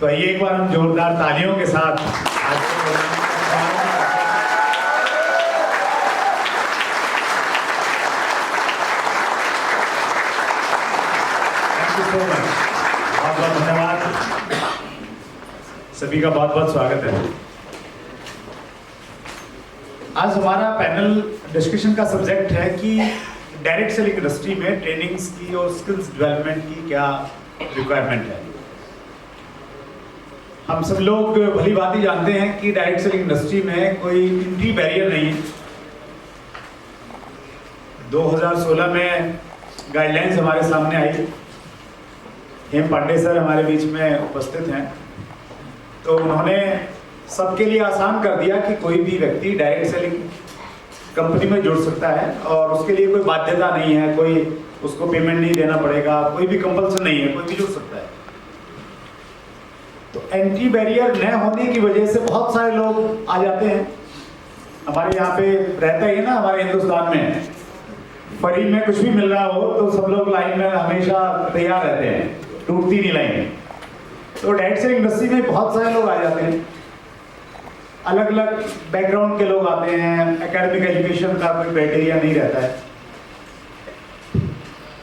तो आइए एक बार हम जोरदार तालियों के साथ आज के प्रोग्राम बहुत बहुत धन्यवाद। सभी का बहुत बहुत स्वागत है। आज हमारा पैनल डिस्कशन का सब्जेक्ट है कि डायरेक्ट सेलिंग इंडस्ट्री में ट्रेनिंग्स की और स्किल्स डेवलपमेंट की क्या रिक्वायरमेंट है। हम सब लोग भली भांति जानते हैं कि डायरेक्ट सेलिंग इंडस्ट्री में कोई एंट्री बैरियर नहीं है। 2016 में गाइडलाइंस हमारे सामने आई। हेम पांडे सर हमारे बीच में उपस्थित हैं, तो उन्होंने सबके लिए आसान कर दिया कि कोई भी व्यक्ति डायरेक्ट सेलिंग कंपनी में जुड़ सकता है और उसके लिए कोई बाध्यता नहीं है, कोई उसको पेमेंट नहीं देना पड़ेगा, कोई भी कंपल्सन नहीं है, कोई भी जुड़ सकता है। तो एंट्री बैरियर न होने की वजह से बहुत सारे लोग आ जाते हैं। हमारे यहाँ पे रहता ही है ना, हमारे हिंदुस्तान में फ्री में कुछ भी मिल रहा हो तो सब लोग लाइन में हमेशा तैयार रहते हैं, टूटती नहीं लाइन। तो डायरेक्ट सेलिंग इंडस्ट्री में बहुत सारे लोग आ जाते हैं, अलग अलग बैकग्राउंड के लोग आते हैं, एकेडमिक एजुकेशन का कोई क्राइटेरिया नहीं रहता है।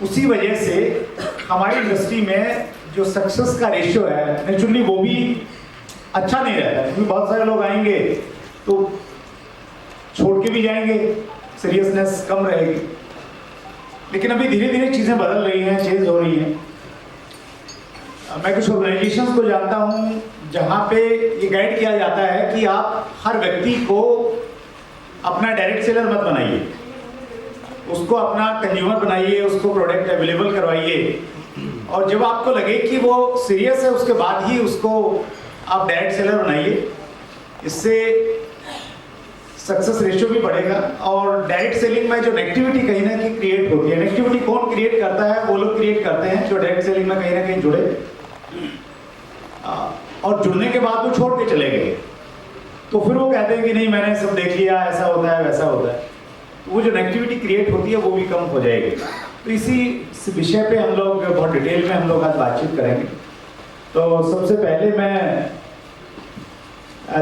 उसी वजह से हमारी इंडस्ट्री में जो सक्सेस का रेशियो है नेचुरली वो भी अच्छा नहीं रहता है, क्योंकि बहुत सारे लोग आएंगे तो छोड़ के भी जाएंगे, सीरियसनेस कम रहेगी। लेकिन अभी धीरे धीरे चीज़ें बदल रही हैं, चेंज हो रही हैं। मैं कुछ ऑर्गेनाइजेशंस को जानता हूँ जहाँ पे ये गाइड किया जाता है कि आप हर व्यक्ति को अपना डायरेक्ट सेलर मत बनाइए, उसको अपना कंज्यूमर बनाइए, उसको प्रोडक्ट अवेलेबल करवाइए, और जब आपको लगे कि वो सीरियस है उसके बाद ही उसको आप डायरेक्ट सेलर बनाइए। इससे सक्सेस रेशियो भी बढ़ेगा। और डायरेक्ट सेलिंग में जो नेगेटिविटी कहीं ना कहीं क्रिएट होती है, नेगेटिविटी कौन क्रिएट करता है? वो लोग क्रिएट करते हैं जो डायरेक्ट सेलिंग में कहीं ना कहीं जुड़े और जुड़ने के बाद वो छोड़ के चले गए, तो फिर वो कहते हैं कि नहीं मैंने सब देख लिया, ऐसा होता है वैसा होता है। तो वो जो नेगेटिविटी क्रिएट होती है वो भी कम हो जाएगी। तो इसी विषय पे हम लोग बहुत डिटेल में हम लोग आज बातचीत करेंगे। तो सबसे पहले मैं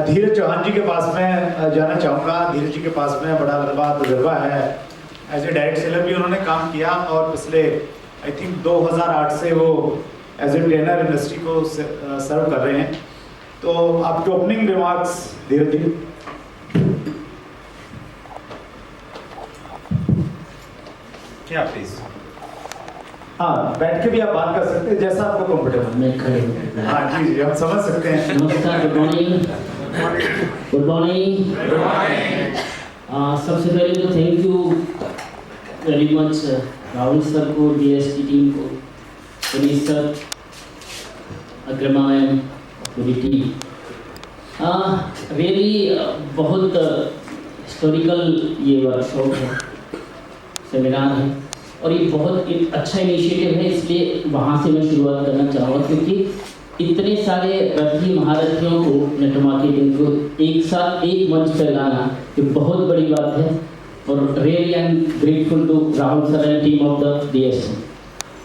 धीरज चौहान जी के पास में जाना चाहूँगा। धीरज जी के पास में बड़ा लंबा तजुर्बा है, एज ए डायरेक्ट सेलर भी उन्होंने काम किया और पिछले आई थिंक 2008 से वो एज ए ट्रेनर इंडस्ट्री को सर्व कर रहे हैं। तो आपके ओपनिंग रिमार्क्स धीरज जी। क्या प्लीज? हाँ, बैठ के भी आप बात कर सकते हैं जैसा आपको कंफर्टेबल। मैं खड़े। हाँ जी, हम समझ सकते हैं। नमस्कार, गुड मॉर्निंग। Good morning. सबसे पहले तो thank you very much Rahul sir को, डीएसटी टीम को, पुनीत सर, अग्रमा मैम, पूरी टीम। रियली बहुत हिस्टोरिकल ये वर्कशॉप है, सेमिनार है, और ये बहुत एक अच्छा इनिशिएटिव है। इसलिए वहाँ से मैं शुरुआत करना चाहूँगा, क्योंकि इतने सारे रथी महारथियों को, नेटवर्क मार्केटिंग को एक साथ एक मंच पर लाना ये बहुत बड़ी बात है। और really I am grateful to Rahul sir and team of the DST.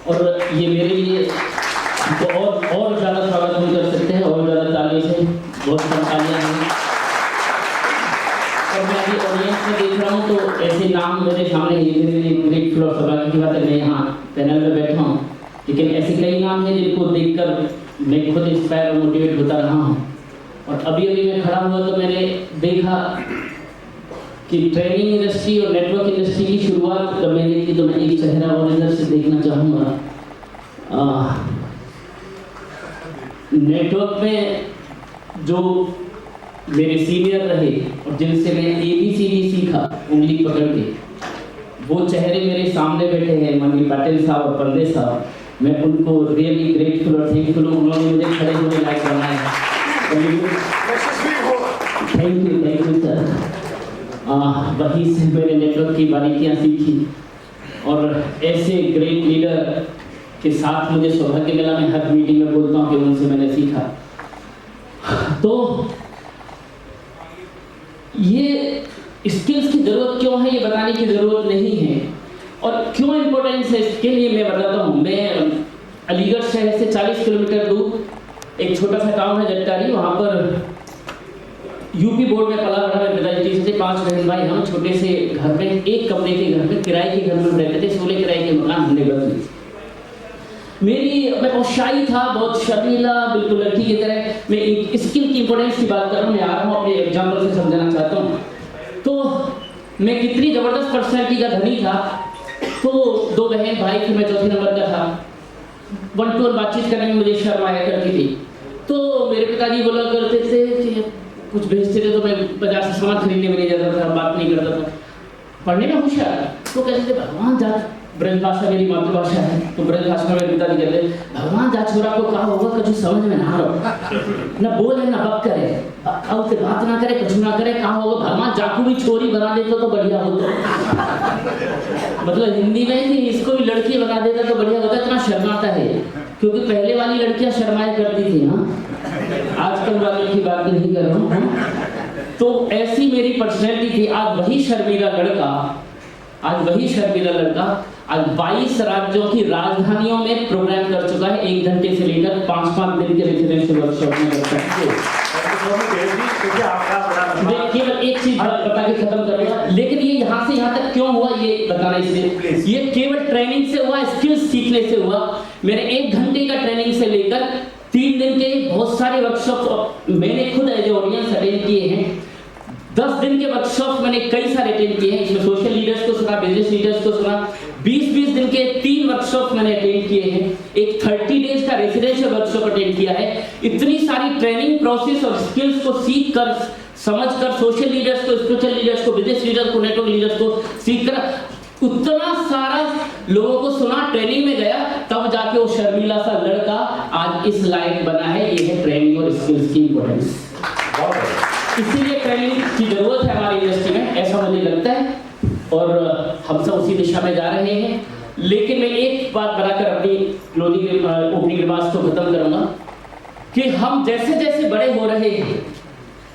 और ये मेरे लिए और ज़्यादा स्वागत हम कर सकते हैं, और ज़्यादा ताली से, बहुत तालियां हैं। और मैं अभी ऑडियंस में देख रहा हूँ तो ऐसे नाम मेरे सामने ग्रेटफुल और सौभाग्य की बात है, मैं यहाँ पैनल में बैठा हूँ, लेकिन ऐसे कई नाम हैं जिनको देखकर मैं खुद इंस्पायर और मोटिवेट होता रहा हूँ। और अभी मैं खड़ा हुआ तो मैंने देखा कि ट्रेनिंग इंडस्ट्री और नेटवर्क इंडस्ट्री की शुरुआत जब मैंने की, तो मैं एक चेहरा और नज़र से देखना चाहूँगा। नेटवर्क में जो मेरे सीनियर रहे और जिनसे मैं ABCD सीखा उंगली पकड़ के, वो चेहरे मेरे सामने बैठे हैं, मनवी पाटिल साहब और पंडे साहब। मैं उनको रियली ग्रेटफुल और थैंकफुल हूँ, उन्होंने मुझे खड़े होने लायक बनाया। Thank you sir. वहीं से मैंने नेटवर्क की बारीकियाँ सीखी और ऐसे ग्रेट लीडर के साथ मुझे सौभाग्य मिला। मैं हर मीटिंग में बोलता हूँ कि उनसे मैंने सीखा। तो ये स्किल्स की ज़रूरत क्यों है ये बताने की ज़रूरत नहीं है, और क्यों इम्पोर्टेंस है इसके लिए मैं बताता हूँ। मैं अलीगढ़ शहर से 40 किलोमीटर दूर एक छोटा सा गांव है जट्टारी, वहाँ पर यूपी बोर्ड में पला बड़ा, मेरे पिताजी से 5 बहन भाई, हम छोटे से घर में, एक कमरे के घर में, किराए के घर में रहते थे, 16 किराए के मकान हमने बदले। मैं बहुत शाई था, बहुत शर्मीला, बिल्कुल लड़की की तरह। मैं स्किल की इंपॉर्टेंस की बात कर रहा हूँ, मैं आ रहा हूँ अपने एग्जाम्पल से समझाना चाहता हूँ। तो मैं कितनी ज़बरदस्त पर्सनैलिटी का धनी था। तो 2 बहन भाई थे, मैं चौथे नंबर का था। 1-to-1 बातचीत करने में मुझे शर्म आया करती थी। तो मेरे पिताजी बोला करते थे कि कुछ भेजते थे तो मैं 50 से सामान खरीदने में नहीं जाता था, बात नहीं करता था। पढ़ने में होशियार, तो कहते थे भगवान जा, ब्रज भाषा मेरी मातृभाषा है, तो ब्रज भाषा में पिताजी कहते भगवान जा छोरा को कहा होगा कुछ समझ में ना आरो, ना बोले ना बक करे, और से बात ना करे, कुछ ना करे, कहा होगा भगवान जाकू भी छोरी बना देता तो बढ़िया होता। मतलब हिंदी में कि इसको भी लड़की बना देता तो बढ़िया होता। इतना शर्माता है, क्योंकि पहले वाली लड़कियां शर्माया करती थी। हाँ, आजकल वालों की बात नहीं कर रहा हूँ। तो ऐसी मेरी पर्सनैलिटी थी। आज वही शर्मीला लड़का आज 22 राज्यों की राजधानियों में प्रोग्राम कर चुका है, 1 घंटे से लेकर 5-5 दिन के रेजिडेंशियल वर्कशॉप में कर सकते हैं। मैं केवल एक चीज बता के खत्म करूंगा, लेकिन ये यहाँ से यहाँ तक क्यों हुआ ये बताना, इसलिए ये केवल ट्रेनिंग से हुआ, स्किल्स सीखने से हुआ। मेरे 1 घंटे का ट्रेनिंग से लेकर 3 दिन के बहुत सारे वर्कशॉप मैंने खुद एज ऑडियंस अटेंड किए हैं। 10 दिन के वर्कशॉप मैंने कई सारे अटेंड किए हैं। इसमें सोशल लीडर्स को सुना, बिजनेस लीडर्स को सुना। 20-20 दिन के 3 वर्कशॉप मैंने अटेंड किए हैं। एक 30 डेज का रेजिडेंशियल वर्कशॉप अटेंड किया है। इतनी सारी ट्रेनिंग प्रोसेस और स्किल्स को सीख कर, समझ कर, सोशल लीडर्स को, स्पिरिचुअल लीडर्स को, बिजनेस लीडर्स को, नेटवर्क लीडर्स को सीख कर उतना सारा लोगों को सुना, ट्रेनिंग में गया, तब जाके वो शर्मीला सा लड़का आज इस लायक बना है। ये है ट्रेनिंग और स्किल्स की इंपॉर्टेंस। इसीलिए ट्रेनिंग की जरूरत है हमारी इंडस्ट्री में, ऐसा मुझे लगता है, और हम सब उसी दिशा में जा रहे हैं। लेकिन मैं एक बात बनाकर अपनी क्लोजिंग ओपनिंग रिमार्क्स को खत्म करूंगा कि हम जैसे जैसे बड़े हो रहे हैं,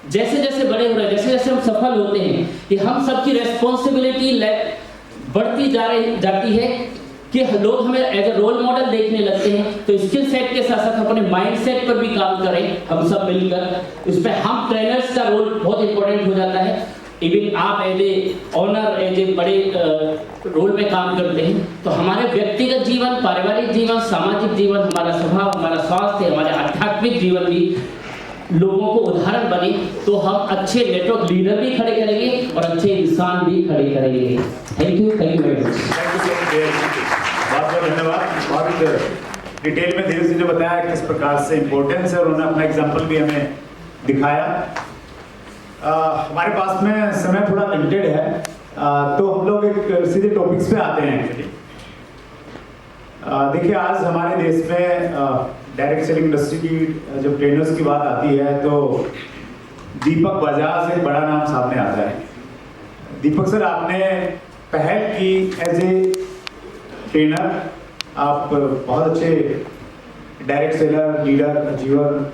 जैसे जैसे हम सफल होते हैं, कि हम सबकी रेस्पॉन्सिबिलिटी बढ़ती जाती है कि लोग हमें एज ए रोल मॉडल देखने लगते हैं। तो स्किल सेट के साथ साथ अपने माइंड सेट पर भी काम करें हम सब मिलकर। इस पर हम ट्रेनर्स का रोल बहुत इंपॉर्टेंट हो जाता है। इवन आप as a owner, as a बड़े रोल में काम करते हैं, तो हमारे व्यक्तिगत जीवन, पारिवारिक जीवन, सामाजिक जीवन, हमारा स्वभाव, हमारा स्वास्थ्य, हमारे आध्यात्मिक जीवन भी लोगों को उदाहरण बने, तो हम अच्छे नेटवर्क लीडर भी खड़े करेंगे और अच्छे इंसान भी खड़े करेंगे। Thank you very much. बहुत बहुत धन्यवाद। बहुत डिटेल में धीरे से जो बताया किस प्रकार से इम्पोर्टेंस है, और उन्होंने अपना एग्जाम्पल भी हमें दिखाया। हमारे पास में समय थोड़ा लिमिटेड है, तो हम लोग एक सीधे टॉपिक्स पे आते हैं। एक्चुअली देखिए, आज हमारे देश में डायरेक्ट सेलिंग इंडस्ट्री की जब ट्रेनर्स की बात आती है तो दीपक बजाज एक बड़ा नाम सामने आता है। दीपक सर, आपने पहल की एज ए ट्रेनर, आप बहुत अच्छे डायरेक्ट सेलर, लीडर, अचीवर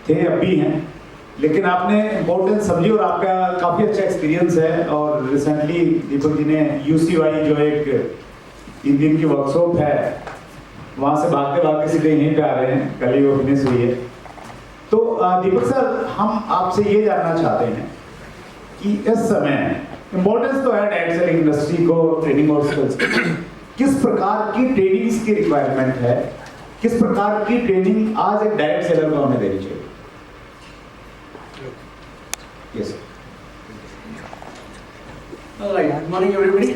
थे, अब भी हैं, लेकिन आपने इम्पोर्टेंस समझी और आपका काफ़ी अच्छा एक्सपीरियंस है। और रिसेंटली दीपक जी ने UCY जो एक 3 दिन की वर्कशॉप है, वहाँ से भागते सीधे यहीं पे आ रहे हैं, कल ही वो फिनिश हुई है। तो दीपक सर, हम आपसे ये जानना चाहते हैं कि इस समय इम्पोर्टेंस तो है डायरेक्ट सेलिंग इंडस्ट्री को, ट्रेनिंग और स्किल्स, किस प्रकार की ट्रेनिंग्स की रिक्वायरमेंट है, किस प्रकार की ट्रेनिंग आज एक डायरेक्ट सेलर को हमें देनी चाहिए? Yes alright, good morning everybody.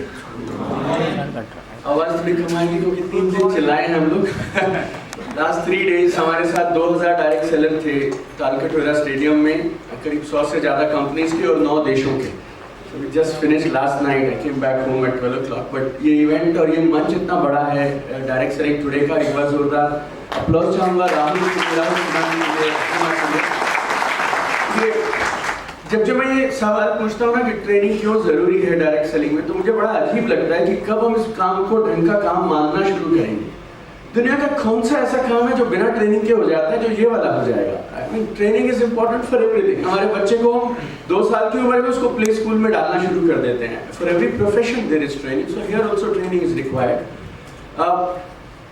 आवाज थोड़ी कम आएगी क्योंकि 3 दिन चिल्लाए हैं हम लोग। लास्ट 3 डेज हमारे साथ 2000 डायरेक्ट सेलर थे तालकटोरा स्टेडियम में, करीब 100 से ज़्यादा कंपनीज के और 9 देशों के। So we just finished last night. I came back home at 12 o'clock. But ये इवेंट और ये मंच इतना बड़ा है डायरेक्ट सेलिंग टुडे का, एक बार जोरदार अप्लॉज चाहूँगा राहुल जब मैं ये सवाल पूछता हूँ ना कि ट्रेनिंग क्यों ज़रूरी है डायरेक्ट सेलिंग में, तो मुझे बड़ा अजीब लगता है कि कब हम इस काम को ढंग का काम मानना शुरू करेंगे। दुनिया का कौन सा ऐसा काम है जो बिना ट्रेनिंग के हो जाता है, जो ये वाला हो जाएगा? I mean training is important for everything. हमारे बच्चे को हम 2 साल की उम्र में उसको प्ले स्कूल में डालना शुरू कर देते हैं। For every profession there is training, so here also training is required.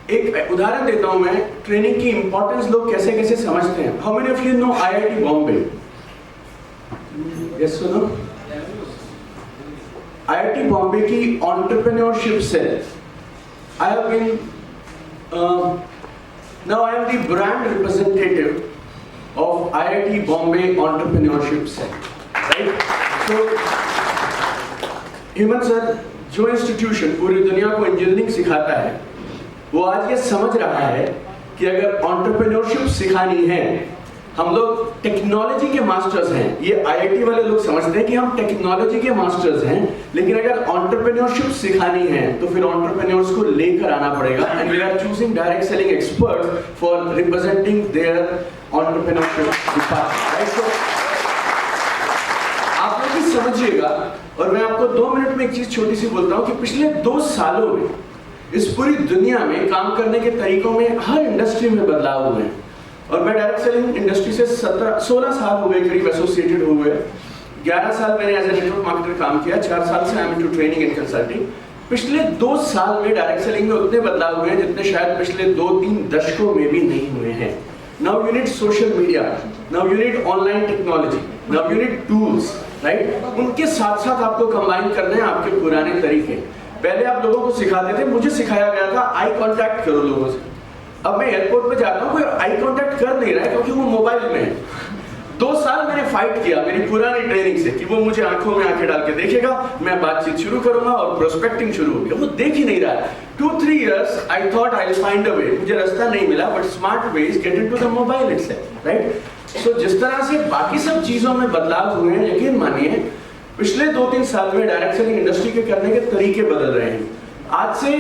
एक उदाहरण देता हूं मैं, ट्रेनिंग की इंपॉर्टेंस लोग कैसे कैसे समझते हैं। How many of you know IIT Bombay? Yes सुनो, IIT बॉम्बे की entrepreneurship cell, I have been now I am the brand representative of IIT Bombay entrepreneurship cell, right? So Hemant sir जो इंस्टीट्यूशन पूरी दुनिया को इंजीनियरिंग सिखाता है, वो आज ये समझ रहा है कि अगर एंटरप्रेन्योरशिप सिखानी है, हम लोग टेक्नोलॉजी के मास्टर्स हैं, ये IIT वाले लोग समझते हैं कि हम टेक्नोलॉजी के मास्टर्स हैं, लेकिन अगर एंटरप्रेन्योरशिप सिखानी है तो फिर एंटरप्रेन्योर्स को लेकर आना पड़ेगा, and we are choosing direct selling experts for representing their entrepreneurship department. आप लोग भी समझिएगा, और मैं आपको 2 मिनट में एक चीज छोटी सी बोलता हूं कि पिछले 2 सालों में इस पूरी दुनिया में काम करने के तरीकों में हर इंडस्ट्री में बदलाव हुए हैं। और मैं डायरेक्ट सेलिंग इंडस्ट्री से 16 साल हो गए करीब एसोसिएटेड हुए। 11 साल मैंने एज ए नेटवर्क मार्केटर काम किया, 4 साल से I am into training and consulting. पिछले 2 साल में डायरेक्ट सेलिंग में उतने बदलाव हुए हैं जितने शायद पिछले 2-3 दशकों में भी नहीं हुए हैं। Now you need social media, now you need online technology, now you need tools, right? उनके साथ साथ आपको कंबाइन करने हैं आपके पुराने तरीके। पहले आप लोगों को सिखाते थे, मुझे सिखाया गया था आई कांटेक्ट करो लोगों से। अब मैं एयरपोर्ट पे जाता हूँ, कोई आई कांटेक्ट कर नहीं रहा है क्योंकि वो मोबाइल में है। 2 साल मैंने फाइट किया मेरी पुरानी ट्रेनिंग से कि वो मुझे आंखों में आंखें डाल के देखेगा, मैं बातचीत शुरू करूंगा और प्रोस्पेक्टिंग शुरू होगी। वो देख ही नहीं रहा है। 2-3 years I thought I will find a way, मुझे रास्ता नहीं मिला, but smart way is get into the mobile itself, right? So जिस तरह से बाकी सब चीजों में बदलाव हुए हैं, यकीन मानिए पिछले 2-3 साल में डायरेक्ट सेलिंग इंडस्ट्री के करने के तरीके बदल रहे हैं। आज से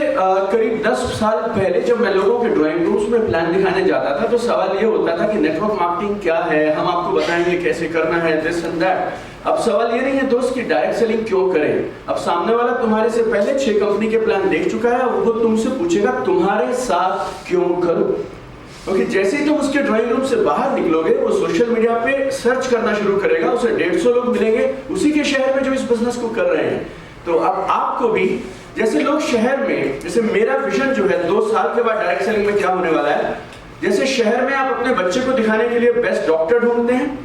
करीब 10 साल पहले जब मैं लोगों के ड्राइंग रूम्स में प्लान दिखाने जाता था तो सवाल ये होता था कि नेटवर्क मार्केटिंग क्या है, हम आपको बताएंगे कैसे करना है, दिस एंड दैट। अब सवाल ये नहीं है दोस्त कि डायरेक्ट सेलिंग क्यों करें। अब सामने वाला तुम्हारे से पहले 6 कंपनी के प्लान देख चुका है, वो तुमसे पूछेगा तुम्हारे साथ क्यों करूं। क्योंकि जैसे ही तुम उसके ड्राइंग रूम से बाहर निकलोगे, वो सोशल मीडिया पे सर्च करना शुरू करेगा, उसे 150 लोग मिलेंगे उसी के शहर में जो इस बिजनेस को कर रहे हैं। तो अब आपको भी जैसे लोग शहर में, जैसे मेरा विजन जो है 2 साल के बाद डायरेक्ट सेलिंग में क्या होने वाला है, जैसे शहर में आप अपने बच्चे को दिखाने के लिए बेस्ट डॉक्टर ढूंढते हैं,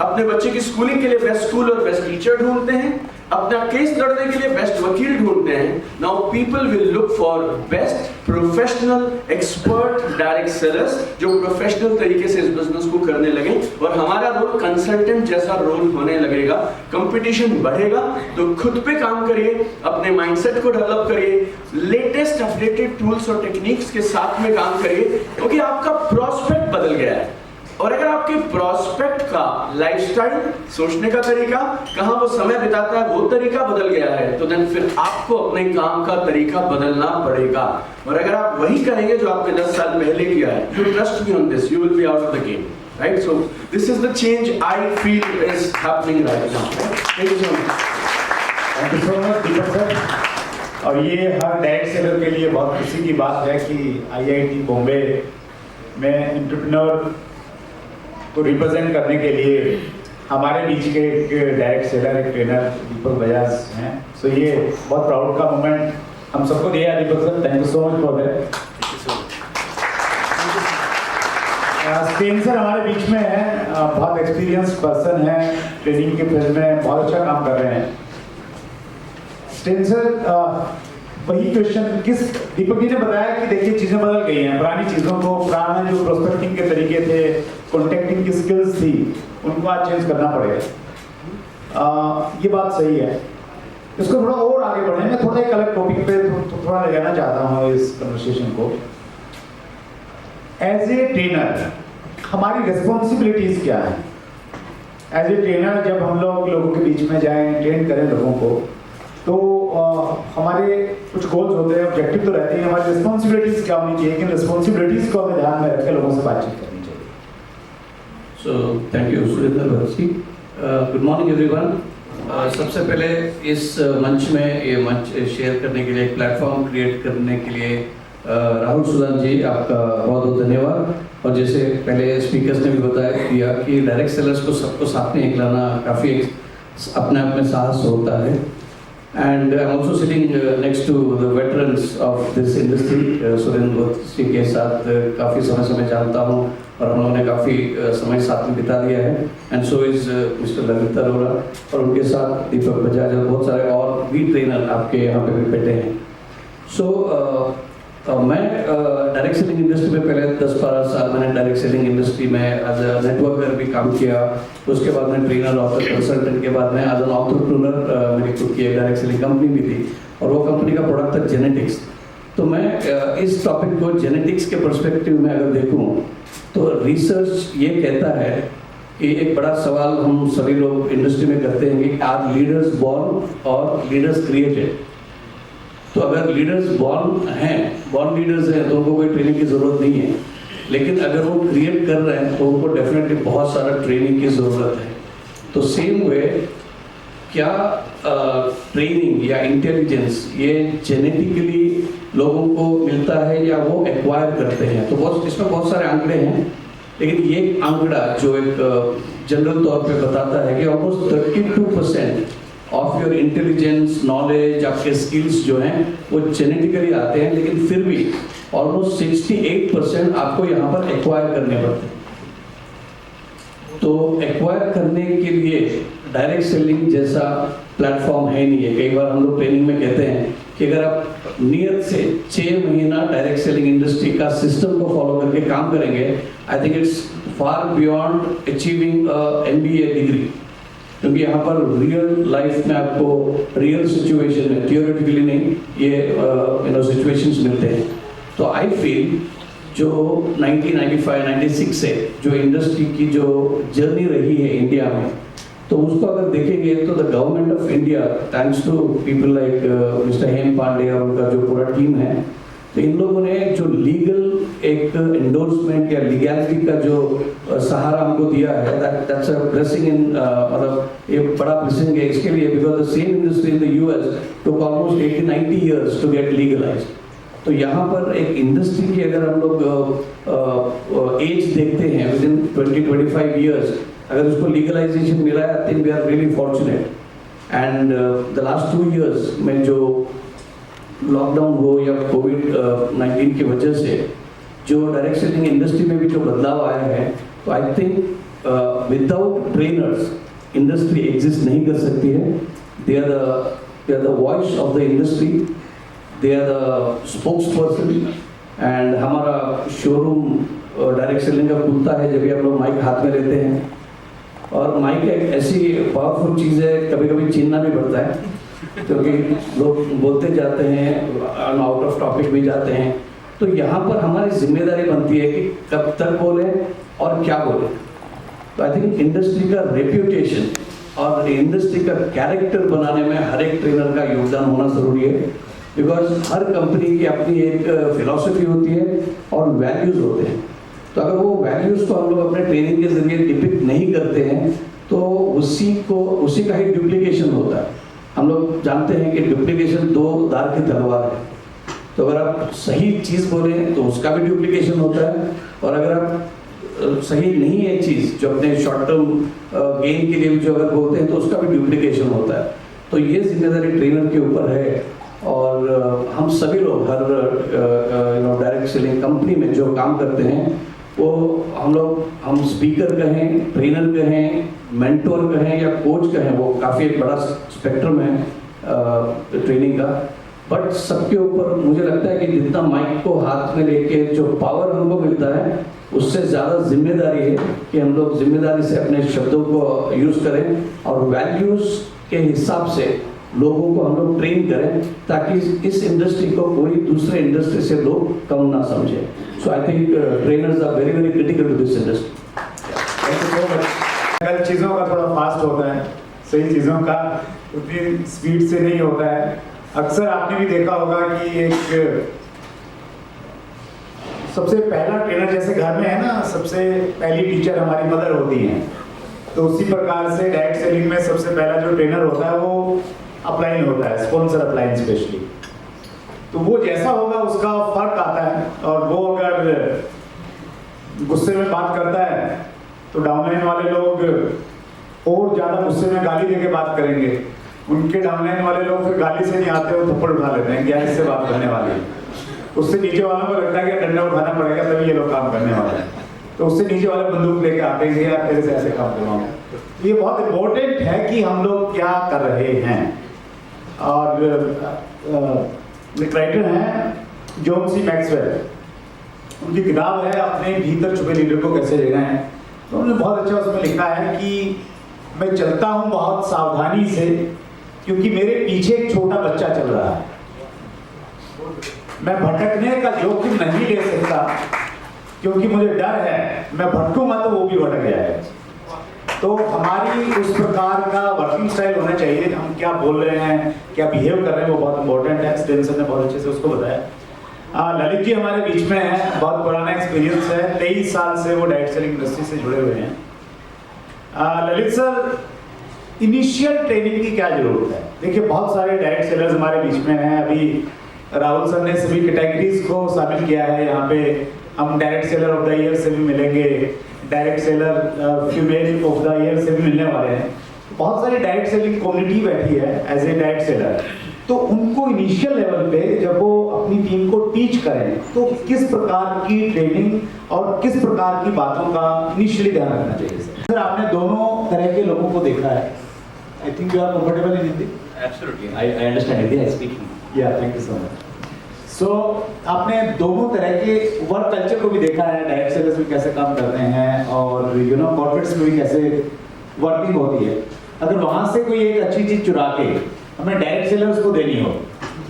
अपने बच्चे की स्कूलिंग के लिए बेस्ट स्कूल और बेस्ट टीचर ढूंढते हैं, अपना केस लड़ने के लिए बेस्ट वकील ढूंढते हैं। Now people will look for best professional expert direct sellers जो प्रोफेशनल तरीके से इस बिजनेस को करने लगे, और हमारा रोल कंसल्टेंट जैसा रोल होने लगेगा। कंपटीशन बढ़ेगा तो खुद पे काम करिए, अपने माइंडसेट को डेवलप करिए, लेटेस्ट अपडेटेड टूल्स और टेक्निक्स के साथ में काम करिए, क्योंकि आपका प्रोस्पेक्ट बदल गया है। और अगर आपके प्रोस्पेक्ट का लाइफस्टाइल, सोचने का तरीका, कहां वो समय बिताता है, वो तरीका बदल गया है, तो देन फिर आपको अपने काम का तरीका बदलना पड़ेगा। और अगर आप वही करेंगे जो आपने 10 साल पहले किया है, you trust me on this, you will be out of the game, right? So this is the change I feel is happening right now. Thank you so much. Thank you so much Deepak sir. और ये हर direct seller के लिए बहुत खुशी की बात है कि IIT बॉम्बे में एंटरप्रेन्योर को रिप्रेजेंट करने के लिए हमारे बीच के एक डायरेक्ट सेलर, एक ट्रेनर दीपक बजाज हैं। सो ये बहुत प्राउड का मोमेंट हम सबको दिया है Deepak sir, thank you so much for that. Spencer हमारे बीच में है, बहुत एक्सपीरियंस पर्सन है, ट्रेनिंग के फील्ड में बहुत अच्छा काम कर रहे हैं। स्पेंसर वही क्वेश्चन, किस दीपक जी ने बताया कि देखिए चीजें बदल गई हैं, पुरानी चीजों को, पुराने जो प्रोस्पेक्टिंग के तरीके थे, कॉन्टेक्टिंग की स्किल्स थी, उनको आज चेंज करना पड़ेगा। ये बात सही है। इसको थोड़ा और आगे बढ़े, मैं थोड़ा एक अलग टॉपिक पे थोड़ा ले जाना चाहता हूँ इस कन्वर्सेशन को। एज ए ट्रेनर हमारी रिस्पॉन्सिबिलिटीज क्या है? एज ए ट्रेनर जब हम लोगों के बीच में जाएं, ट्रेन करें लोगों को, तो हमारे कुछ गोल्स होते हैं, ऑब्जेक्टिव तो रहते हैं, हमारी रिस्पॉन्सिबिलिटीज क्या होनी चाहिए, कि रिस्पॉन्सिबिलिटीज को हमें ध्यान में रख के लोगों से बातचीत करनी चाहिए। सो thank you Surendra Bhagat. Good morning everyone. सबसे पहले इस मंच में ये मंच शेयर करने के लिए, एक प्लेटफॉर्म क्रिएट करने के लिए राहुल सुदान जी आपका बहुत बहुत धन्यवाद। और जैसे पहले स्पीकर्स ने भी बताया किया कि डायरेक्ट सेलर्स को सबको साथ में एक लाना काफ़ी अपने आप में साहस होता है। And I'm also sitting next to the veterans of this industry. Surendra जी के साथ काफ़ी समय से मैं जानता हूँ और हम लोगों ने काफ़ी समय साथ में बिता लिया है. And so is Mr. Lalit Arora और उनके साथ दीपक बजाज और बहुत सारे और भी ट्रेनर आपके यहाँ पे भी बैठे हैं. So मैं डायरेक्ट सेलिंग इंडस्ट्री में पहले 10-12 साल मैंने डायरेक्ट सेलिंग इंडस्ट्री में एज अ नेटवर्कर भी काम किया. उसके बाद मैं ट्रेनर और कंसल्टेंट के बाद मैं एज एन एंटरप्रेन्योर मेरी खुद की एक डायरेक्ट सेलिंग कंपनी भी थी और वो कंपनी का प्रोडक्ट था जेनेटिक्स. तो मैं इस टॉपिक को जेनेटिक्स के पर्सपेक्टिव में अगर देखूं तो रिसर्च ये कहता है कि एक बड़ा सवाल हम सभी लोग इंडस्ट्री में करते हैं कि आर लीडर्स बॉर्न और लीडर्स क्रिएटेड. तो अगर लीडर्स बॉर्न लीडर्स हैं तो उनको कोई ट्रेनिंग की ज़रूरत नहीं है, लेकिन अगर वो क्रिएट कर रहे हैं तो उनको डेफिनेटली बहुत सारा ट्रेनिंग की ज़रूरत है. तो सेम वे क्या ट्रेनिंग या इंटेलिजेंस ये जेनेटिकली लोगों को मिलता है या वो एक्वायर करते हैं? तो बहुत इसमें बहुत सारे आंकड़े हैं, लेकिन ये आंकड़ा जो एक जनरल तौर पे बताता है कि almost 32% of your intelligence knowledge आपके स्किल्स जो हैं वो जेनेटिकली आते हैं, लेकिन फिर भी ऑलमोस्ट 68% आपको यहाँ पर एक्वायर करने पड़ते हैं. तो एक्वायर करने के लिए डायरेक्ट सेलिंग जैसा प्लेटफॉर्म है नहीं है. कई बार हम लोग ट्रेनिंग में कहते हैं कि अगर आप नियत से 6 महीना डायरेक्ट सेलिंग इंडस्ट्री का सिस्टम को फॉलो करके काम करेंगे, I think it's far beyond achieving MBA degree. क्योंकि यहाँ पर रियल लाइफ में आपको रियल सिचुएशन में थियोरेटिकली नहीं ये सिचुएशंस मिलते हैं. तो आई फील जो 1995-96 से जो इंडस्ट्री की जो जर्नी रही है इंडिया में, तो उसको अगर देखेंगे तो the government of India thanks to people like mister Hem Pande और उनका जो पूरा टीम है, तो इन लोगों ने जो लीगल एक एंडोर्समेंट या लीगैलिटी का जो सहारा हमको दिया है, दैट्स अ ब्लेसिंग इन मतलब ये बड़ा ब्लेसिंग है इसके लिए, because the same industry in the US took almost 80-90 years to get legalised. तो यहाँ पर एक इंडस्ट्री की अगर हम लोग एज देखते हैं विद इन 20-25 years, अगर उसको लीगलाइजेशन मिला है, I think we are really fortunate. And the last 2 years में जो लॉकडाउन हो या कोविड-19 की वजह से जो डायरेक्ट सेलिंग इंडस्ट्री में भी जो बदलाव आया है, तो I think without trainers industry exist नहीं कर सकती है. They are the voice of the industry, they are the spokesperson. And हमारा शोरूम डायरेक्ट सेलिंग का खुलता है जब भी हम लोग माइक हाथ में लेते हैं, और माइक एक ऐसी पावरफुल चीज़ है, कभी कभी छीनना भी पड़ता है क्योंकि लोग बोलते जाते हैं, आउट ऑफ टॉपिक भी जाते हैं. तो यहाँ पर हमारी जिम्मेदारी बनती है कि कब तक बोले और क्या बोले. तो आई थिंक इंडस्ट्री का रेप्यूटेशन और इंडस्ट्री का कैरेक्टर बनाने में हर एक ट्रेनर का योगदान होना ज़रूरी है, बिकॉज हर कंपनी की अपनी एक फिलॉसफी होती है और वैल्यूज़ होते हैं. तो अगर वो वैल्यूज़ को हम लोग अपने ट्रेनिंग के जरिए डिपिक्ट नहीं करते हैं तो उसी का ही डुप्लीकेशन होता है. हम लोग जानते हैं कि डुप्लीकेशन 2 धार की तलवार है. तो अगर आप सही चीज़ बोलें तो उसका भी डुप्लीकेशन होता है, और अगर आप सही नहीं है चीज़ जो अपने शॉर्ट टर्म गेन के लिए भी जो अगर बोलते हैं तो उसका भी डुप्लीकेशन होता है. तो ये जिम्मेदारी ट्रेनर के ऊपर है, और हम सभी लोग हर डायरेक्ट सेलिंग कंपनी में जो काम करते हैं वो हम स्पीकर कहें, ट्रेनर कहें, मेंटोर कहें या कोच कहें, वो काफ़ी एक बड़ा स्पेक्ट्रम है ट्रेनिंग का. बट सबके ऊपर मुझे लगता है कि जितना माइक को हाथ में लेके जो पावर हमको मिलता है, उससे ज़्यादा जिम्मेदारी है कि हम लोग जिम्मेदारी से अपने शब्दों को यूज़ करें और वैल्यूज़ के हिसाब से लोगों को हम लोग ट्रेन करें, ताकि इस इंडस्ट्री को कोई दूसरे इंडस्ट्री से लोग कम ना समझें. So I think trainers are very very critical to this industry. Thank you so much. कल चीज़ों का थोड़ा फास्ट होता है, सही चीज़ों का उतनी स्पीड से नहीं होता है. अक्सर आपने भी देखा होगा कि एक सबसे पहला ट्रेनर जैसे घर में है ना, सबसे पहली टीचर हमारी मदर होती हैं, तो उसी प्रकार से डायरेक्ट सेलिंग में सबसे पहला जो ट्रेनर होता है वो अपलाइन होता है, स्पॉन्सर अपलाइन स्पेशली. तो वो जैसा होगा उसका फर्क आता है, और वो अगर गुस्से में बात करता है तो डाउनलाइन वाले लोग और ज़्यादा गुस्से में गाली देके बात करेंगे. उनके डाउनलाइन वाले लोग फिर गाली से नहीं आते, वो थप्पड़ उठा लेते हैं, क्या इससे बात करने वाली है। उससे नीचे वालों को लगता है कि डंडा उठाना पड़ेगा तभी ये लोग काम करने वाले हैं, तो उससे नीचे वाले बंदूक लेके आते हैं कि यार तेरे से ऐसे काम करवाऊँ। ये बहुत इम्पोर्टेंट है कि हम लोग क्या कर रहे हैं। और एक राइटर हैं जॉन सी मैक्सवेल, उनकी किताब है अपने भीतर छुपे लीडर को कैसे लेना है, तो उन्होंने बहुत अच्छा उसमें लिखा है कि मैं चलता हूँ बहुत सावधानी से क्योंकि मेरे पीछे एक छोटा बच्चा चल रहा है। मैं भटकने का जोखिम नहीं ले सकता क्योंकि मुझे डर है मैं भटकूंगा तो वो भी भटक जाएगा। तो हमारी उस प्रकार का वर्किंग स्टाइल होना चाहिए, हम क्या बोल रहे हैं, क्या बिहेव कर रहे हैं, वो बहुत इंपॉर्टेंट है। स्टेंसन ने बहुत अच्छे से उसको बताया। ललित जी हमारे बीच में हैं, बहुत पुराना एक्सपीरियंस है, 23 साल से वो डायरेक्ट सेलिंग इंडस्ट्री से जुड़े हुए हैं। ललित सर, इनिशियल ट्रेनिंग की क्या जरूरत है? देखिए बहुत सारे डायरेक्ट सेलर्स हमारे बीच में हैं, अभी राहुल सर ने सभी कैटेगरीज को शामिल किया है। यहाँ पे हम direct seller of the year से भी मिलेंगे, direct seller female of the year से भी मिलने वाले हैं। बहुत सारी डायरेक्ट सेलिंग कम्युनिटी बैठी है एज ए डायरेक्ट सेलर, तो उनको इनिशियल लेवल पे जब वो अपनी टीम को टीच करें तो किस प्रकार की ट्रेनिंग और किस प्रकार की बातों का इनिशियली ध्यान रखना चाहिए? सर आपने दोनों तरह के लोगों को देखा है। I think you are comfortable in Hindi? Absolutely, I understand Hindi. I speak Hindi. Yeah thank you so much. So आपने दोनों तरह के वर्क कल्चर को भी देखा है, डायरेक्ट सेलर्स में कैसे काम करते हैं और कॉर्पोरेट्स में भी कैसे वर्किंग होती है। अगर वहाँ से कोई एक अच्छी चीज चुरा के हमें डायरेक्ट सेलर्स को देनी हो,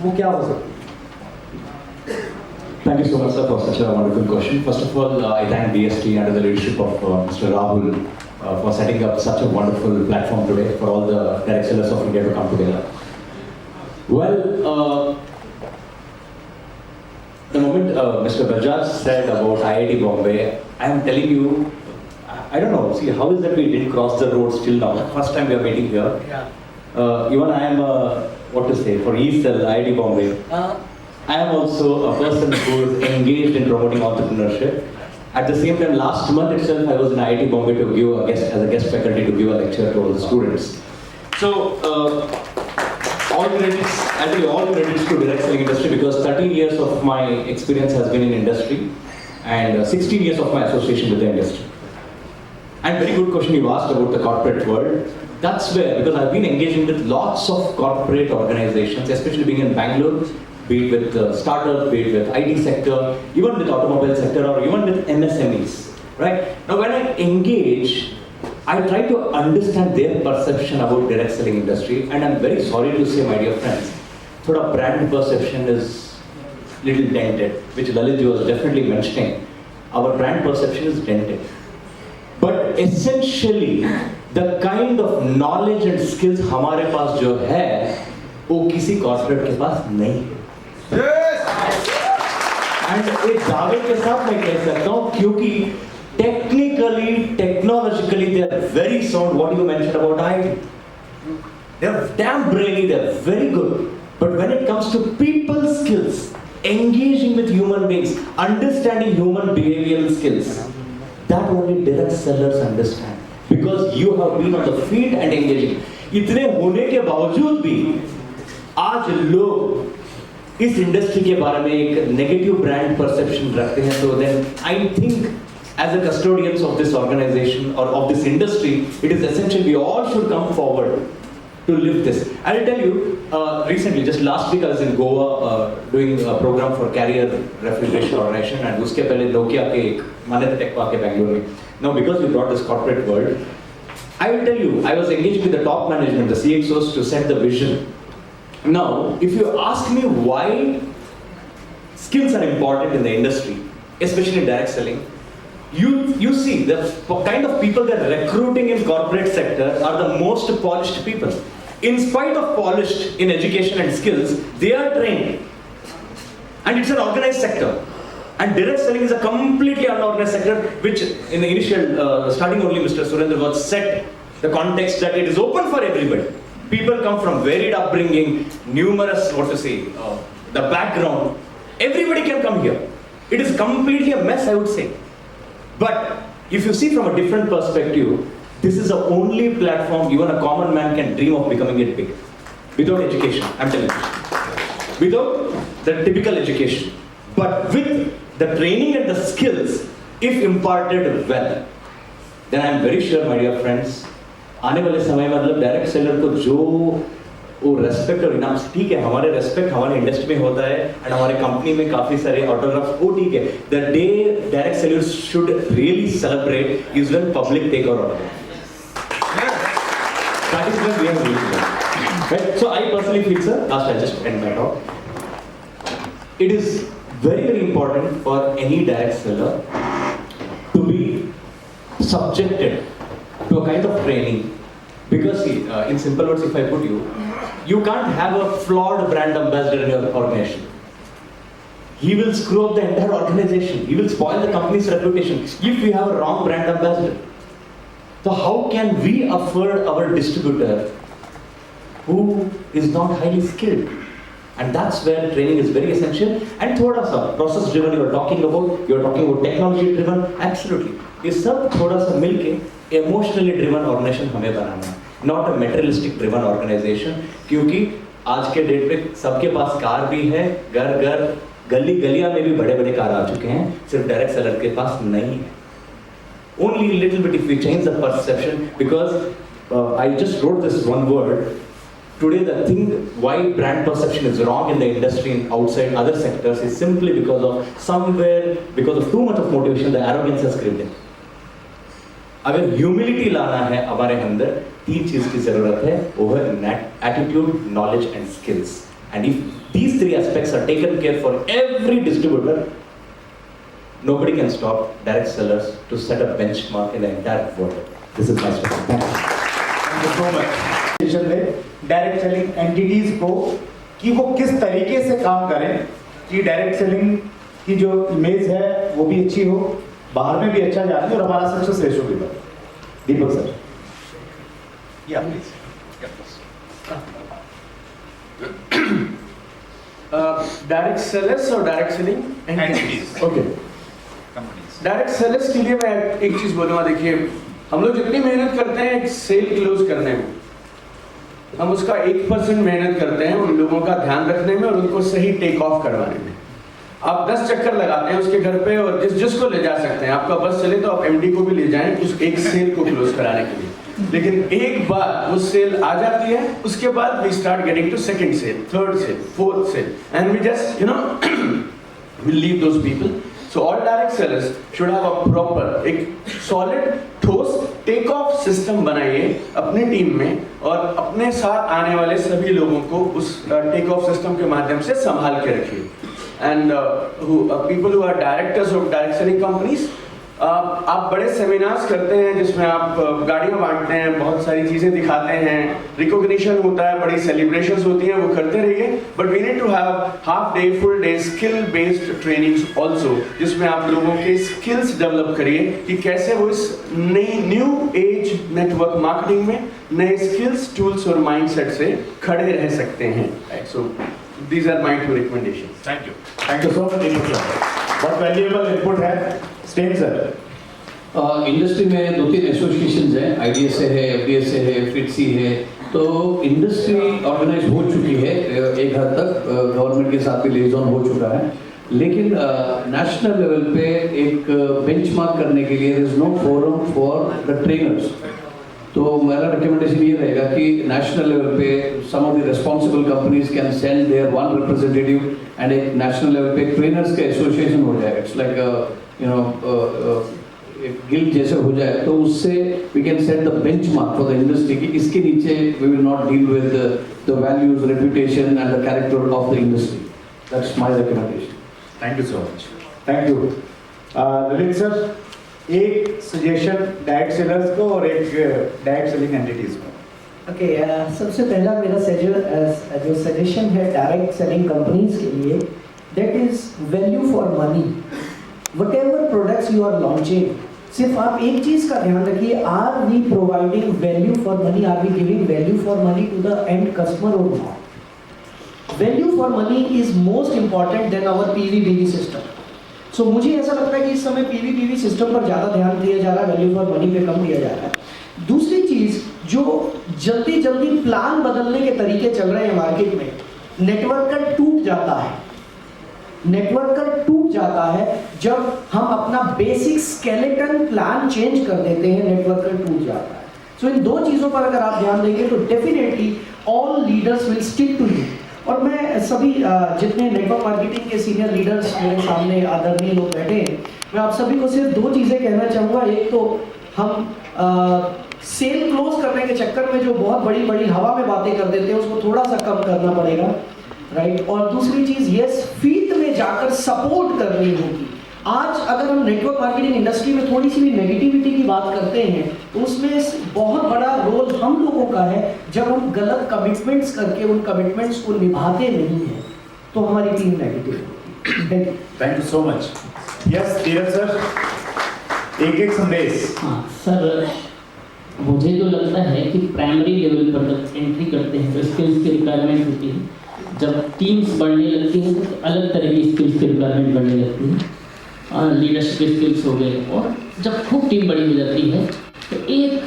वो क्या हो सकती है? Thank you so much, sir, for such a wonderful question. First of all, I thank DST under the leadership of Mr. Rahul for setting up such a wonderful platform today for all the direct sellers of India to come together. Well, the moment Mr. Bajaj said about IIT Bombay, I am telling you, I don't know, see, how is that we didn't cross the road still now? First time we are meeting here. Yeah. Even I am, what to say, for ESL, IIT Bombay, I am also a person who is engaged in promoting entrepreneurship. At the same time, last month itself, I was in IIT Bombay to give a guest, as a guest faculty, to give a lecture to all the students. So, all credits, actually all credits to direct selling industry, because 13 years of my experience has been in industry and 16 years of my association with the industry. And very good question you asked about the corporate world. That's where, because I've been engaging with lots of corporate organizations, especially being in Bangalore, be it with startups, be it with IT sector, even with automobile sector, or even with MSMEs, right? Now when I engage, I try to understand their perception about direct selling industry, and I'm very sorry to say, my dear friends, sort of brand perception is little dented, which Lalit was definitely mentioning. Our brand perception is dented. But essentially, the kind of knowledge and skills हमारे पास जो है, वो किसी corporate के पास नहीं है। And एक दावे के साथ मैं कह सकता हूँ, क्योंकि technically, technologically, they are very sound. What you mentioned about IT, they are damn brainy, they are very good. But when it comes to people skills, engaging with human beings, understanding human behavioral skills, that only direct sellers understand, because you have been on the field and engaging. इतने होने के बावजूद भी आज लोग इस industry के बारे में एक नेगेटिव ब्रांड परसेप्शन रखते हैं। तो then I think as a custodians of this organization or of this industry, it is essential we all should come forward to live this. I will tell you, recently, just last week I was in Goa doing a program for Carrier Refrigeration Organization, and uske pehle Nokia ke ek Manyata Tech Park ke Bangalore mein. Now because we brought this corporate world, I will tell you, I was engaged with the top management, the CXOs, to set the vision. Now, if you ask me why skills are important in the industry, especially in direct selling, you see the kind of people that are recruiting in corporate sector are the most polished people. In spite of polished in education and skills, they are trained. And it's an organized sector. And direct selling is a completely unorganized sector, which in the initial starting only Mr. Surendra was set the context that it is open for everybody. People come from varied upbringing, numerous, the background. Everybody can come here. It is completely a mess, I would say. But if you see from a different perspective, this is the only platform even a common man can dream of becoming it big. without education, I'm telling you. Without the typical education. But with the training and the skills, if imparted well, then I'm very sure, my dear friends, आने वाले समय में मतलब direct seller को जो वो respect और इनाम, ठीक है हमारे रेस्पेक्ट हमारे इंडस्ट्री में होता है एंड हमारे कंपनी में काफी सारे ऑटोग्राफ, वो ठीक है. The day direct sellers should really celebrate is when public take our autograph. That is when we have reached that. Right? So I personally feel, sir, last I just end my talk. It is very, very important for any direct seller to be subjected to a kind of training. Because see, in simple words, if I put you can't have a flawed brand ambassador in your organization. He will screw up the entire organization. He will spoil the company's reputation if we have a wrong brand ambassador. So how can we afford our distributor who is not highly skilled? And that's where training is very essential. And thoda sa process driven you're talking about technology driven, absolutely. ये सब थोड़ा सा मिलके emotionally driven organization हमें बनाना है, not a materialistic driven organization. क्योंकि आज के डेट पे सबके पास कार भी है, घर गलियां में भी बड़े कार आ चुके हैं, सिर्फ डायरेक्ट सेलर के पास नहीं है. Only a little bit if we change the perception, because I just wrote this one word. Today the thing why brand perception is wrong in the industry and outside other sectors is simply because of too much of motivation, the arrogance has crept in. अगर humility लाना है हमारे अंदर, 3 चीज की जरूरत है, वो है attitude, knowledge and skills. And if these 3 aspects are taken care for every distributor, nobody can stop direct sellers to set a benchmark in the entire world. This is my story. Thank you so much. Direct selling entities को कि वो किस तरीके से काम करें कि direct selling की जो इमेज है वो भी अच्छी हो, बाहर में भी अच्छा जाने और हमारा सक्सेस रेशो भी बढ़े. दीपक सर. या प्लीज. डायरेक्ट सेलर्स और direct selling entities. Okay. Direct sellers के लिए मैं एक चीज बोलूंगा. देखिए, हम लोग जितनी मेहनत करते हैं एक सेल क्लोज करने में, हम उसका 1% मेहनत करते हैं उन लोगों का ध्यान रखने में और उनको सही टेक ऑफ करवाने में. आप 10 चक्कर लगाते हैं उसके घर पे और जिसको ले जा सकते हैं, आपका बस चले तो आप एमडी को भी ले जाएं उस एक सेल को क्लोज कराने के लिए. लेकिन एक बार वो सेल आ जाती है, उसके बाद we start getting to second sale, third sale, fourth sale, and we just we leave those people. So all direct sellers should have a proper, एक solid, ठोस टेक ऑफ सिस्टम बनाइए अपनी टीम में और अपने साथ आने वाले सभी लोगों को उस टेक ऑफ सिस्टम के माध्यम से संभाल के रखिए. And people who are directors of direct selling companies, आप बड़े सेमिनार्स करते हैं जिसमें आप गाड़ियाँ बांटते हैं, बहुत सारी चीज़ें दिखाते हैं, रिकॉग्निशन होता है, बड़ी सेलिब्रेशंस होती हैं, वो करते रहिए. But we need to have half day, full day skill based trainings also, जिसमें आप लोगों के स्किल्स डेवलप करिए कि कैसे वो इस नई न्यू एज नेटवर्क मार्केटिंग में नए स्किल्स, टूल्स और माइंडसेट से खड़े रह सकते हैं. सो these are my 2 recommendations. Thank you. Thank you so much, Deepak sir. बहुत वैल्यूएबल इनपुट है. स्टेन सर. इंडस्ट्री में 2-3 एसोसिएशंस हैं, आईडीएसए है, एफडीएसए है, फिटसी है. तो इंडस्ट्री ऑर्गेनाइज हो चुकी है एक हद तक, गवर्नमेंट के साथ भी लिएजॉन हो चुका है. लेकिन नेशनल लेवल पे एक बेंचमार्क करने के लिए there is no forum for the trainers. तो मेरा रिकमेंडेशन ये रहेगा कि नेशनल लेवल पे some of the responsible companies can send their one representative and एक नेशनल लेवल पे ट्रेनर्स का एसोसिएशन हो जाए. इट्स लाइक एक गिल्ड जैसे हो जाए, तो उससे we can set the benchmark for the industry कि इसके नीचे we will not deal with the values, reputation and the character of the industry. That's my recommendation. Thank you so much. Thank you. Lalit sir, एक suggestion direct sellers को और एक direct selling entities को. Okay, सबसे पहला मेरा जो suggestion है डायरेक्ट सेलिंग कंपनीज के लिए, that is value for money. Whatever products you are launching, सिर्फ आप एक चीज का ध्यान रखिए, are we providing value for money, are we giving value for money to the end customer और not. Value for money is most important than our PVPV system. So मुझे ऐसा लगता है कि इस समय पीवीपीवी सिस्टम पर ज़्यादा ध्यान दिया जा रहा है, वैल्यू फॉर मनी पे कम दिया जा रहा है. दूसरी चीज़ जो जल्दी जल्दी प्लान बदलने के तरीके चल रहे हैं मार्केट में, नेटवर्कर टूट जाता है। नेटवर्कर टूट जाता है जब हम अपना बेसिक स्केलेटन प्लान चेंज कर देते हैं, नेटवर्कर टूट जाता है। सो इन दो चीज़ों पर अगर आप ध्यान देंगे तो definitely all leaders will stick to you. और मैं सभी जितने नेटवर्क मार्केटिंग के सीनियर लीडर्स मेरे सामने आदरणीय लोग बैठे हैं, मैं आप सभी को सिर्फ दो चीज़ें कहना चाहूँगा। एक तो हम सेल क्लोज करने के चक्कर में जो बहुत बड़ी बड़ी हवा में बातें कर देते हैं उसको थोड़ा सा कम करना पड़ेगा, राइट। और दूसरी चीज़, यस, फील्ड में जाकर सपोर्ट करनी होगी। आज अगर हम नेटवर्क मार्केटिंग इंडस्ट्री में थोड़ी सी भी नेगेटिविटी की बात करते हैं तो उसमें बहुत बड़ा रोल हम लोगों का है जब हम गलत कमिटमेंट्स करके उन कमिटमेंट्स को निभाते नहीं हैं तो हमारी टीम नेगेटिव होती है। Thank you so much. Yes Dheeraj sir, एक एक संदेश। हाँ सर, मुझे तो लगता है कि प्राइमरी लेवल पर जब एंट्री करते हैं तो स्किल्स की रिक्वायरमेंट होती है। जब टीम्स बढ़ने लगती हैं तो अलग तरह की स्किल्स की रिक्वायरमेंट बढ़ने लगती है, लीडरशिप स्किल्स हो गए। और जब खूब टीम बड़ी हो जाती है तो एक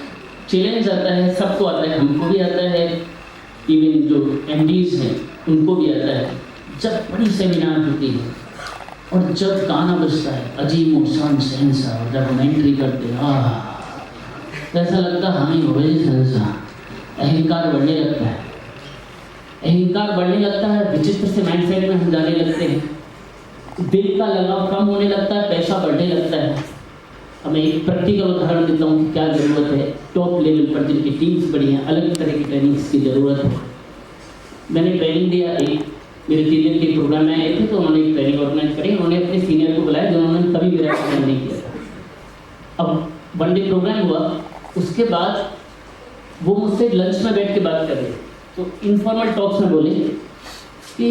चैलेंज आता है, सबको आता है, हमको भी आता है, इवन जो MDs हैं उनको भी आता है। जब बड़ी सेमिनार होती है और जब गाना बजता है अजीम शान शहंशाह, और जब हम एंट्री करते हैं तो ऐसा लगता है हमें हो गई शहंशाह। अहंकार बढ़ने लगता है, अहंकार बढ़ने लगता है, विचित्र से माइंडसेट में हम जाने लगते हैं, दिल का लगाव कम होने लगता है, पैसा बढ़ने लगता है। अब मैं एक प्रैक्टिकल उदाहरण देता हूँ कि क्या ज़रूरत है। टॉप लेवल पर जिनकी टीम्स बड़ी हैं, अलग तरह की ट्रेनिंग्स की ज़रूरत है। मैंने ट्रेनिंग दिया, एक मेरे 3 दिन के प्रोग्राम में आए थे तो उन्होंने एक ट्रेनिंग ऑर्गेनाइज करी। उन्होंने अपने सीनियर को बुलाया जिन्होंने कभी भी ट्रेनिंग नहीं किया था। अब 1 डे प्रोग्राम हुआ, उसके बाद वो मुझसे लंच में बैठ के बात कर रहे, तो इनफॉर्मल टॉक्स में बोले कि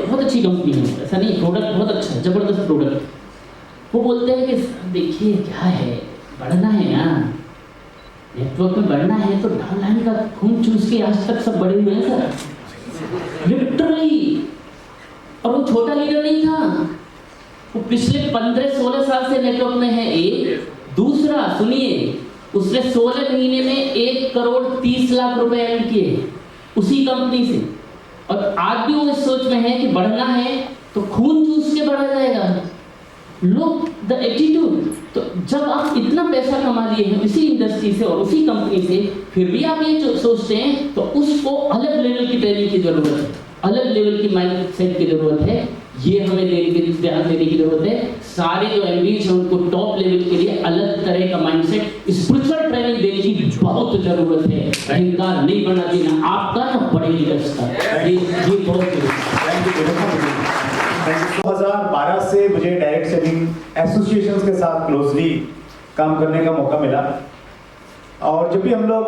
बहुत अच्छी कंपनी है, ऐसा नहीं, प्रोडक्ट बहुत अच्छा है, ज़बरदस्त प्रोडक्ट। वो बोलते हैं कि देखिए क्या है, बढ़ना है ना, नेटवर्क में बढ़ना है तो डाउनलाइन का खून चूस के आज तक सब बड़े हुए हैं सर, लिटरली। और वो छोटा लीडर नहीं था, वो पिछले 15-16 साल से नेटवर्क में है। एक दूसरा सुनिए, उसने 16 महीने में 1 करोड़ 30 लाख रुपए अर्न किए उसी कंपनी से। और आज भी वो इस सोच में है कि बढ़ना है तो खून चूस के बढ़ा जाएगा। Look the attitude. तो जब आप इतना पैसा कमा लिए हैं इसी इंडस्ट्री से और उसी कंपनी से, फिर भी आप ये सोचते हैं, तो उसको अलग लेवल की ट्रेनिंग की जरूरत है, अलग लेवल की माइंड सेट की जरूरत है। ये हमें ध्यान देने की जरूरत है। सारे जो MDs हैं उनको टॉप लेवल के लिए अलग तरह का माइंडसेट, स्पिरिचुअल ट्रेनिंग देने की बहुत जरूरत है। अहंकार नहीं बढ़ना देना आपका ना बड़े लीडर्स का, ये बहुत जरूरी है। 2012 से मुझे डायरेक्ट सेलिंग एसोसिएशंस के साथ क्लोजली काम करने का मौका मिला। और जब भी हम लोग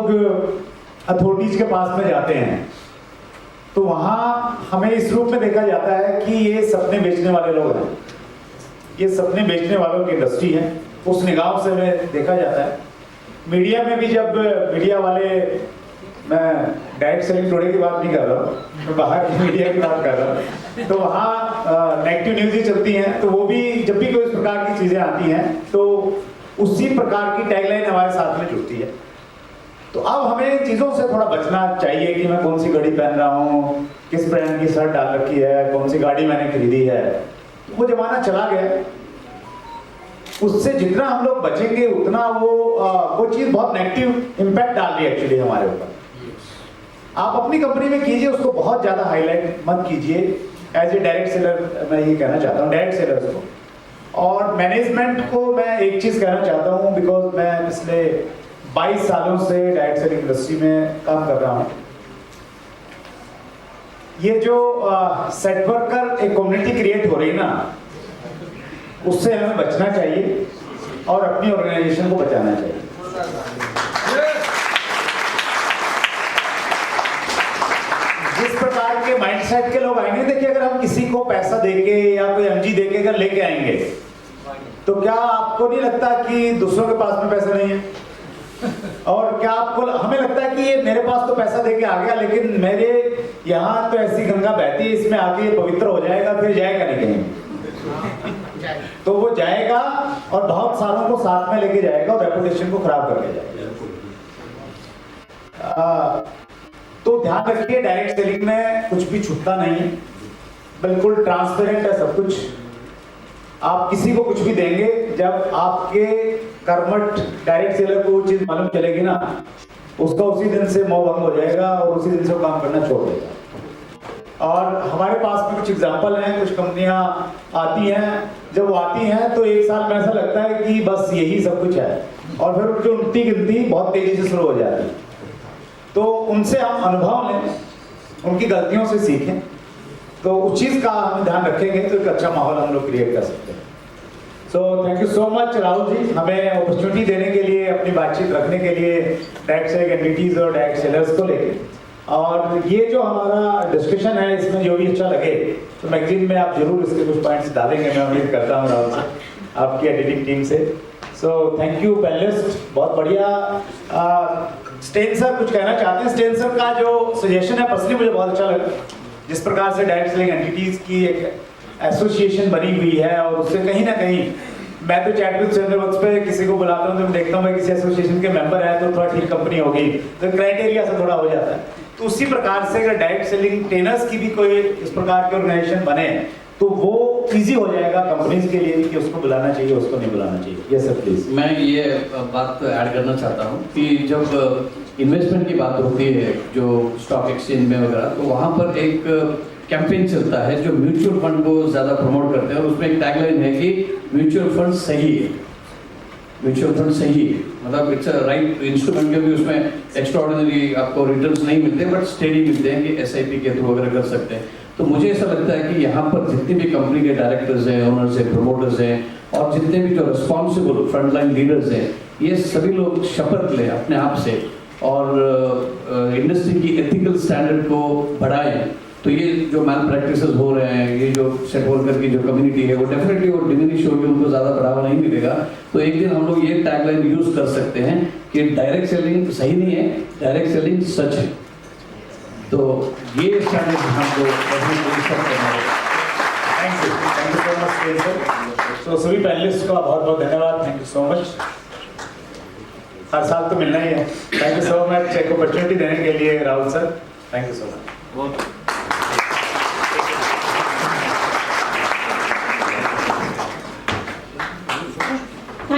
अथॉरिटीज के पास में जाते हैं तो वहाँ हमें इस रूप में देखा जाता है कि ये सपने बेचने वाले लोग हैं, ये सपने बेचने वालों की इंडस्ट्री है, उस निगाह से हमें देखा जाता है। मीडिया में भी जब मीडिया वाले, मैं डायरेक्ट सेलिंग टुडे की बात नहीं कर रहा हूँ, मैं बाहर की मीडिया की बात कर रहा हूँ, तो वहाँ नेगेटिव न्यूज़ ही चलती हैं। तो वो भी जब भी कोई इस प्रकार की चीज़ें आती हैं तो उसी प्रकार की टैगलाइन हमारे साथ में जुड़ती है। तो अब हमें इन चीज़ों से थोड़ा बचना चाहिए कि मैं कौन सी घड़ी पहन रहा हूँ, किस ब्रांड की शर्ट डाल रखी है, कौन सी गाड़ी मैंने खरीदी है। तो वो जमाना चला गया, उससे जितना हम लोग बचेंगे उतना वो चीज़ बहुत नेगेटिव इम्पैक्ट डाल रही है एक्चुअली हमारे ऊपर। आप अपनी कंपनी में कीजिए, उसको बहुत ज़्यादा हाईलाइट मत कीजिए। एज ए डायरेक्ट सेलर मैं ये कहना चाहता हूँ डायरेक्ट सेलर्स को। और मैनेजमेंट को मैं एक चीज़ कहना चाहता हूँ, बिकॉज मैं पिछले 22 सालों से डायरेक्ट सेलिंग इंडस्ट्री में काम कर रहा हूँ। ये जो सेट वर्कर एक कम्युनिटी क्रिएट हो रही है ना, उससे हमें बचना चाहिए और अपनी ऑर्गेनाइजेशन को बचाना चाहिए। जिस प्रकार के माइंडसेट के लोग आएंगे, देखिए अगर हम किसी को पैसा देके या कोई MG देके अगर लेके आएंगे तो क्या आपको नहीं लगता कि दूसरों के पास में पैसा नहीं है? और क्या आपको, हमें लगता है कि ये मेरे पास तो पैसा देके आ गया, लेकिन मेरे यहाँ तो ऐसी गंगा बहती है, इसमें आके ये पवित्र हो जाएगा, फिर जाएगा नहीं कहीं। तो वो जाएगा और बहुत सालों को साथ में लेके जाएगा और रेपुटेशन को खराब करके जाएगा। तो ध्यान रखिए डायरेक्ट सेलिंग में कुछ भी छुपता नहीं है, बिल्कुल ट्रांसपेरेंट है सब कुछ। आप किसी को कुछ भी देंगे, जब आपके कर्मठ डायरेक्ट सेलर को वो चीज मालूम चलेगी ना, उसका उसी दिन से मोह भंग हो जाएगा और उसी दिन से वो काम करना छोड़ देगा। और हमारे पास में कुछ एग्जांपल हैं, कुछ कंपनियां आती हैं, जब वो आती हैं तो एक साल में ऐसा लगता है कि बस यही सब कुछ है, और फिर उनकी उनती गिनती बहुत तेजी से शुरू हो जाती है। तो उनसे हम अनुभव लें, उनकी गलतियों से सीखें, तो उस चीज़ का हम ध्यान रखेंगे तो एक अच्छा माहौल हम लोग क्रिएट कर सकते हैं। So thank you so much Rahul ji, हमें अपॉर्चुनिटी देने के लिए, अपनी बातचीत रखने के लिए डायरेक्ट सेलिंग एंटिटीज और डायरेक्ट सेलर्स को लेके। और ये जो हमारा डिस्कशन है, इसमें जो भी अच्छा लगे तो मैगजीन में आप जरूर इसके कुछ पॉइंट्स डालेंगे, मैं उम्मीद करता हूँ राहुल से, आपकी एडिटिंग टीम से। सो थैंक यू पैनलिस्ट, बहुत बढ़िया। स्टेन सर कुछ कहना चाहते हैं? स्टेन सर का जो सजेशन है पर्सनली मुझे बहुत अच्छा लगा, जिस प्रकार से डायरेक्ट सेलिंग एंटिटीज की एक एसोसिएशन बनी हुई है, और उससे कहीं ना कहीं मैं तो चैट विद सेंटर वर्क्स पे किसी को बुलाता हूँ तो मैं देखता हूँ किसी एसोसिएशन के मेंबर है तो थोड़ा ठीक कंपनी होगी, तो क्राइटेरिया से थोड़ा हो जाता है। तो उसी प्रकार से अगर डायरेक्ट सेलिंग ट्रेनर्स की भी कोई इस प्रकार की ऑर्गेनाइजेशन बने तो वो इजी हो जाएगा कंपनीज के लिए कि उसको बुलाना चाहिए, उसको नहीं बुलाना चाहिए। Yes sir please. मैं ये बात ऐड करना चाहता हूँ कि जब इन्वेस्टमेंट की बात होती है जो स्टॉक एक्सचेंज में वगैरह, तो वहाँ पर एक कैंपेन चलता है जो म्यूचुअल फंड को ज़्यादा प्रमोट करते हैं, और उसमें एक टैगलाइन है कि म्यूचुअल फंड सही है, म्यूचुअल फंड सही है, मतलब इट्स अ राइट इंस्ट्रूमेंट, क्योंकि उसमें एक्स्ट्राऑर्डिनरी आपको रिटर्न्स नहीं मिलते बट स्टेडी मिलते हैं कि एसआईपी के थ्रू वगैरह कर सकते हैं। तो मुझे ऐसा लगता है कि यहाँ पर जितनी भी कंपनी के डायरेक्टर्स हैं, ओनर्स हैं, प्रमोटर्स हैं, और जितने भी जो रिस्पॉन्सिबल फ्रंटलाइन लीडर्स हैं, ये सभी लोग शपथ लें अपने आप से और इंडस्ट्री की एथिकल स्टैंडर्ड को बढ़ाएं। तो ये जो मैल प्रैक्टिसेस हो रहे हैं, ये जो सेट वर्कर की जो कम्युनिटी है, वो डेफिनेटली वो डिमिनिश होगी, उनको ज़्यादा बढ़ावा नहीं मिलेगा। तो एक दिन हम लोग ये टैगलाइन यूज़ कर सकते हैं कि डायरेक्ट सेलिंग सही नहीं है, डायरेक्ट सेलिंग सच है। तो ये स्टैंडर्ड हमको डेफिनेटली सब करना है। Thank you so much sir. तो सभी पैनलिस्ट का बहुत बहुत धन्यवाद, थैंक यू सो मच। हर साल तो मिलना ही है। थैंक यू सो मच एक अपॉर्चुनिटी देने के लिए Rahul sir, thank you so much.